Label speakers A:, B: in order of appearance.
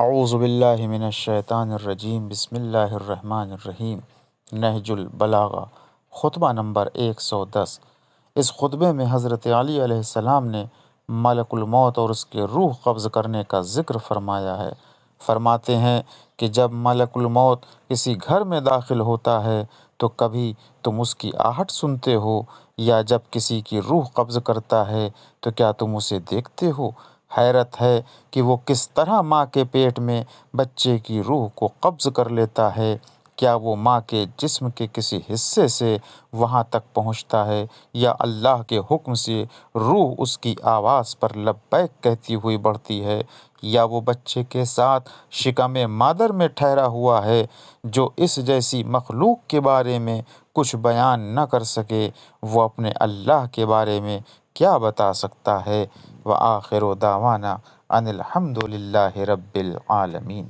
A: اعوذ باللہ من الشیطان الرجیم، بسم اللہ الرحمن الرحیم۔ نہج البلاغہ، خطبہ نمبر 110۔ اس خطبے میں حضرت علی علیہ السلام نے ملک الموت اور اس کے روح قبض کرنے کا ذکر فرمایا ہے۔ فرماتے ہیں کہ جب ملک الموت کسی گھر میں داخل ہوتا ہے تو کبھی تم اس کی آہٹ سنتے ہو، یا جب کسی کی روح قبض کرتا ہے تو کیا تم اسے دیکھتے ہو؟ حیرت ہے کہ وہ کس طرح ماں کے پیٹ میں بچے کی روح کو قبض کر لیتا ہے۔ کیا وہ ماں کے جسم کے کسی حصے سے وہاں تک پہنچتا ہے، یا اللہ کے حکم سے روح اس کی آواز پر لبیک کہتی ہوئی بڑھتی ہے، یا وہ بچے کے ساتھ شکم مادر میں ٹھہرا ہوا ہے جو اس جیسی مخلوق کے بارے میں کچھ بیان نہ کر سکے؟ وہ اپنے اللہ کے بارے میں کیا بتا سکتا ہے؟ وآخر دعوانا ان الحمد للہ رب العالمین۔